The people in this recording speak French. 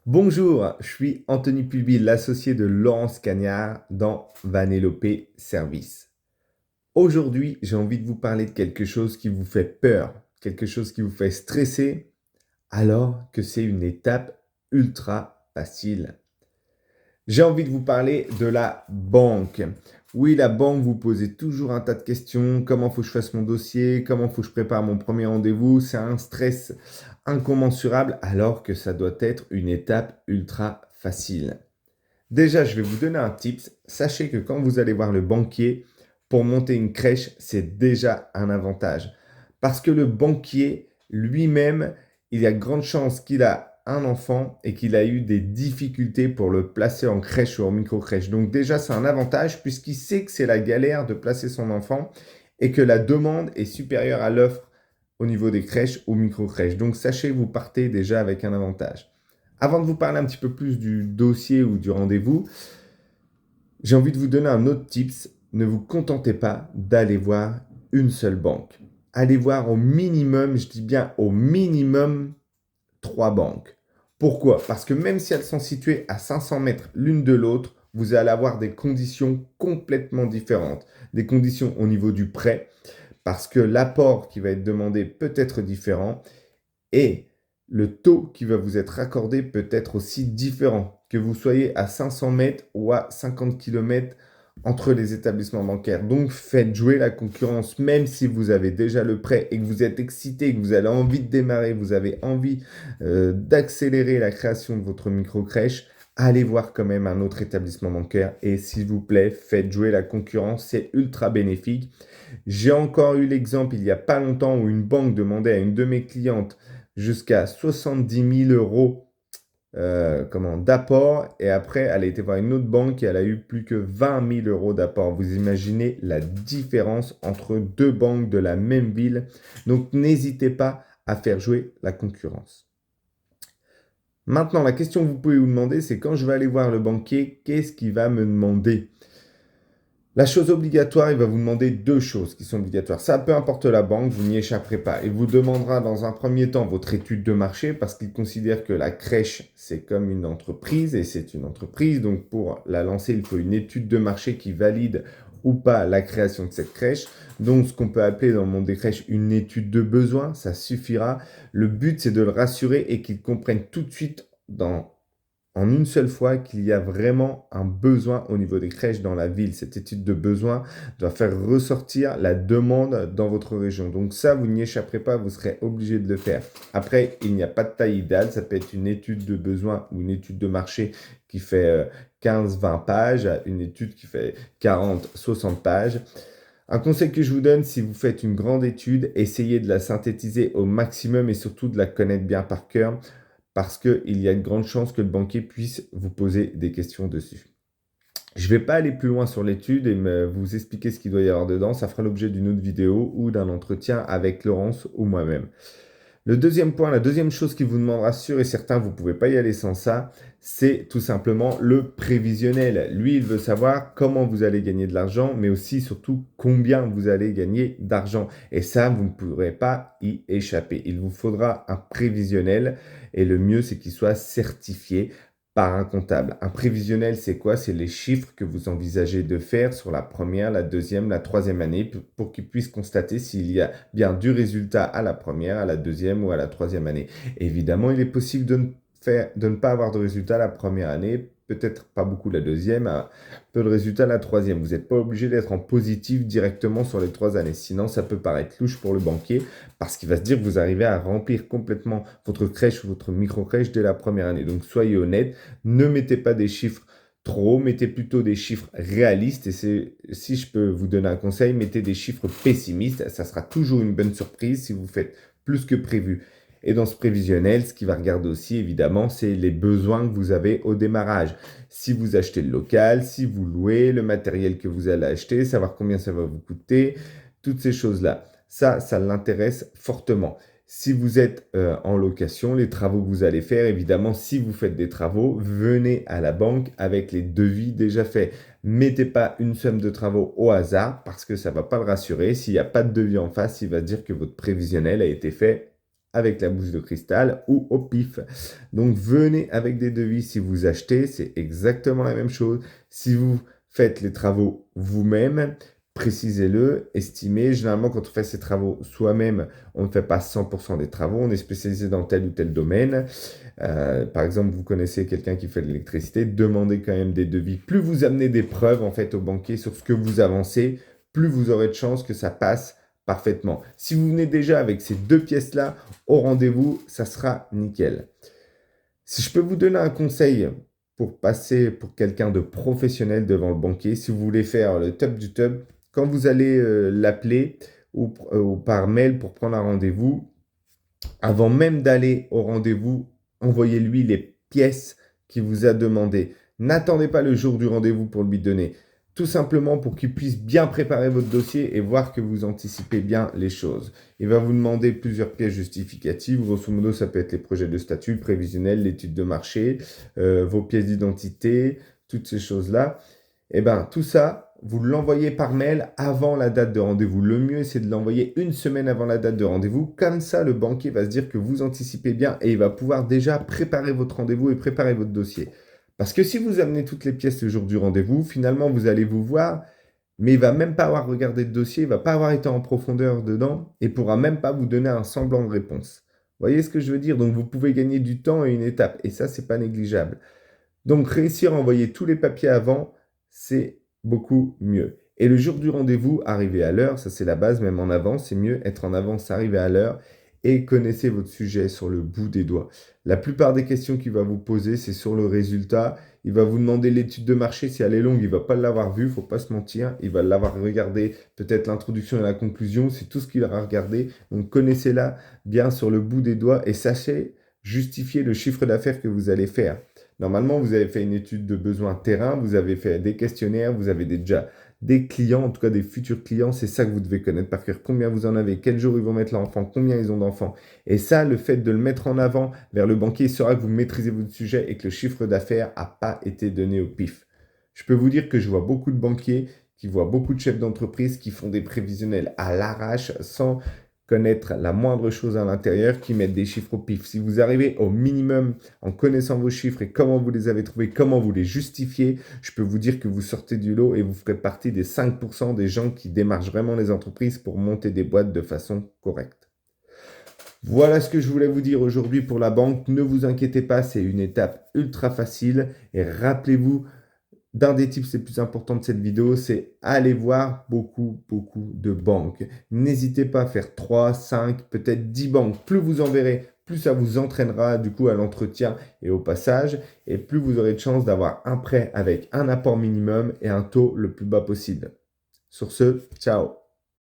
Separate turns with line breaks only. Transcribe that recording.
Bonjour, je suis Anthony Pulby, l'associé de Laurence Cagnard dans Vanellope Service. Aujourd'hui, j'ai envie de vous parler de quelque chose qui vous fait peur, quelque chose qui vous fait stresser, alors que c'est une étape ultra facile. J'ai envie de vous parler de la banque. Oui, la banque, vous posez toujours un tas de questions. Comment faut que je fasse mon dossier? Comment faut que je prépare mon premier rendez-vous? C'est un stress incommensurable alors que ça doit être une étape ultra facile. Déjà, je vais vous donner un tips. Sachez que quand vous allez voir le banquier, pour monter une crèche, c'est déjà un avantage. Parce que le banquier lui-même, il y a de grandes chances qu'il a un enfant et qu'il a eu des difficultés pour le placer en crèche ou en micro-crèche. Donc déjà, c'est un avantage puisqu'il sait que c'est la galère de placer son enfant et que la demande est supérieure à l'offre au niveau des crèches ou micro-crèches. Donc sachez que vous partez déjà avec un avantage. Avant de vous parler un petit peu plus du dossier ou du rendez-vous, j'ai envie de vous donner un autre tips. Ne vous contentez pas d'aller voir une seule banque. Allez voir au minimum, je dis bien au minimum, 3 banques. Pourquoi? Parce que même si elles sont situées à 500 mètres l'une de l'autre, vous allez avoir des conditions complètement différentes. Des conditions au niveau du prêt, parce que l'apport qui va être demandé peut être différent et le taux qui va vous être accordé peut être aussi différent, que vous soyez à 500 mètres ou à 50 km entre les établissements bancaires. Donc, faites jouer la concurrence, même si vous avez déjà le prêt et que vous êtes excité, que vous avez envie de démarrer, vous avez envie d'accélérer la création de votre micro-crèche. Allez voir quand même un autre établissement bancaire et s'il vous plaît, faites jouer la concurrence, c'est ultra bénéfique. J'ai encore eu l'exemple il n'y a pas longtemps où une banque demandait à une de mes clientes jusqu'à 70 000 euros d'apport et après elle a été voir une autre banque et elle a eu plus que 20 000 euros d'apport. Vous imaginez la différence entre deux banques de la même ville. Donc n'hésitez pas à faire jouer la concurrence. Maintenant, la question que vous pouvez vous demander, c'est quand je vais aller voir le banquier, qu'est-ce qu'il va me demander? La chose obligatoire, il va vous demander 2 choses qui sont obligatoires. Ça, peu importe la banque, vous n'y échapperez pas. Il vous demandera dans un premier temps votre étude de marché parce qu'il considère que la crèche, c'est comme une entreprise et c'est une entreprise. Donc, pour la lancer, il faut une étude de marché qui valide ou pas la création de cette crèche. Donc, ce qu'on peut appeler dans le monde des crèches une étude de besoin, ça suffira. Le but, c'est de le rassurer et qu'il comprenne tout de suite en une seule fois qu'il y a vraiment un besoin au niveau des crèches dans la ville. Cette étude de besoin doit faire ressortir la demande dans votre région. Donc ça, vous n'y échapperez pas, vous serez obligé de le faire. Après, il n'y a pas de taille idéale. Ça peut être une étude de besoin ou une étude de marché qui fait 15-20 pages, une étude qui fait 40-60 pages. Un conseil que je vous donne, si vous faites une grande étude, essayez de la synthétiser au maximum et surtout de la connaître bien par cœur parce qu'il y a de grandes chances que le banquier puisse vous poser des questions dessus. Je ne vais pas aller plus loin sur l'étude et vous expliquer ce qu'il doit y avoir dedans. Ça fera l'objet d'une autre vidéo ou d'un entretien avec Laurence ou moi-même. Le deuxième point, la deuxième chose qu'il vous demandera sûr et certain, vous ne pouvez pas y aller sans ça, c'est tout simplement le prévisionnel. Lui, il veut savoir comment vous allez gagner de l'argent, mais aussi surtout combien vous allez gagner d'argent. Et ça, vous ne pourrez pas y échapper. Il vous faudra un prévisionnel et le mieux, c'est qu'il soit certifié par un comptable. Un prévisionnel, c'est quoi? C'est les chiffres que vous envisagez de faire sur la première, la deuxième, la troisième année pour qu'ils puissent constater s'il y a bien du résultat à la première, à la deuxième ou à la troisième année. Évidemment, il est possible de ne pas avoir de résultat la première année, peut-être pas beaucoup la deuxième, un peu de résultat la troisième. Vous n'êtes pas obligé d'être en positif directement sur les 3 années. Sinon, ça peut paraître louche pour le banquier parce qu'il va se dire que vous arrivez à remplir complètement votre crèche ou votre micro-crèche dès la première année. Donc, soyez honnête, ne mettez pas des chiffres trop haut, mettez plutôt des chiffres réalistes. Et si je peux vous donner un conseil, mettez des chiffres pessimistes. Ça sera toujours une bonne surprise si vous faites plus que prévu. Et dans ce prévisionnel, ce qu'il va regarder aussi, évidemment, c'est les besoins que vous avez au démarrage. Si vous achetez le local, si vous louez, le matériel que vous allez acheter, savoir combien ça va vous coûter, toutes ces choses-là. Ça l'intéresse fortement. Si vous êtes en location, les travaux que vous allez faire, évidemment, si vous faites des travaux, venez à la banque avec les devis déjà faits. Mettez pas une somme de travaux au hasard parce que ça ne va pas le rassurer. S'il n'y a pas de devis en face, il va dire que votre prévisionnel a été fait avec la bourse de cristal ou au pif. Donc venez avec des devis si vous achetez, c'est exactement la même chose. Si vous faites les travaux vous-même, précisez-le, estimez. Généralement, quand on fait ces travaux soi-même, on ne fait pas 100% des travaux, on est spécialisé dans tel ou tel domaine. Par exemple, vous connaissez quelqu'un qui fait de l'électricité, demandez quand même des devis. Plus vous amenez des preuves en fait au banquier sur ce que vous avancez, plus vous aurez de chances que ça passe parfaitement. Si vous venez déjà avec ces deux pièces-là au rendez-vous, ça sera nickel. Si je peux vous donner un conseil pour passer pour quelqu'un de professionnel devant le banquier, si vous voulez faire le top du top, quand vous allez l'appeler ou par mail pour prendre un rendez-vous, avant même d'aller au rendez-vous, envoyez-lui les pièces qu'il vous a demandées. N'attendez pas le jour du rendez-vous pour lui donner. Tout simplement pour qu'il puisse bien préparer votre dossier et voir que vous anticipez bien les choses. Il va vous demander plusieurs pièces justificatives. Grosso modo, ça peut être les projets de statut, le prévisionnel, l'étude de marché, vos pièces d'identité, toutes ces choses-là. Et bien, tout ça, vous l'envoyez par mail avant la date de rendez-vous. Le mieux, c'est de l'envoyer une semaine avant la date de rendez-vous. Comme ça, le banquier va se dire que vous anticipez bien et il va pouvoir déjà préparer votre rendez-vous et préparer votre dossier. Parce que si vous amenez toutes les pièces le jour du rendez-vous, finalement, vous allez vous voir, mais il ne va même pas avoir regardé le dossier, il ne va pas avoir été en profondeur dedans et ne pourra même pas vous donner un semblant de réponse. Vous voyez ce que je veux dire? Donc, vous pouvez gagner du temps et une étape. Et ça, ce n'est pas négligeable. Donc, réussir à envoyer tous les papiers avant, c'est beaucoup mieux. Et le jour du rendez-vous, arriver à l'heure, ça c'est la base, même en avance, c'est mieux être en avance, arriver à l'heure et connaissez votre sujet sur le bout des doigts. La plupart des questions qu'il va vous poser, c'est sur le résultat. Il va vous demander l'étude de marché, si elle est longue, il ne va pas l'avoir vue, il ne faut pas se mentir. Il va l'avoir regardé, peut-être l'introduction et la conclusion, c'est tout ce qu'il aura regardé. Donc connaissez-la bien sur le bout des doigts et sachez justifier le chiffre d'affaires que vous allez faire. Normalement, vous avez fait une étude de besoin terrain, vous avez fait des questionnaires, vous avez déjà des clients, en tout cas des futurs clients, c'est ça que vous devez connaître par cœur. Combien vous en avez, quel jour ils vont mettre leur enfant, combien ils ont d'enfants. Et ça, le fait de le mettre en avant vers le banquier, il saura que vous maîtrisez votre sujet et que le chiffre d'affaires n'a pas été donné au pif. Je peux vous dire que je vois beaucoup de banquiers qui voient beaucoup de chefs d'entreprise qui font des prévisionnels à l'arrache sans connaître la moindre chose à l'intérieur, qui mettent des chiffres au pif. Si vous arrivez au minimum en connaissant vos chiffres et comment vous les avez trouvés, comment vous les justifiez, je peux vous dire que vous sortez du lot et vous ferez partie des 5% des gens qui démarchent vraiment les entreprises pour monter des boîtes de façon correcte. Voilà ce que je voulais vous dire aujourd'hui pour la banque. Ne vous inquiétez pas, c'est une étape ultra facile et rappelez-vous, d'un des tips les plus importants de cette vidéo, c'est aller voir beaucoup de banques. N'hésitez pas à faire 3, 5, peut-être 10 banques. Plus vous en verrez, plus ça vous entraînera du coup à l'entretien et au passage, et plus vous aurez de chance d'avoir un prêt avec un apport minimum et un taux le plus bas possible. Sur ce, ciao!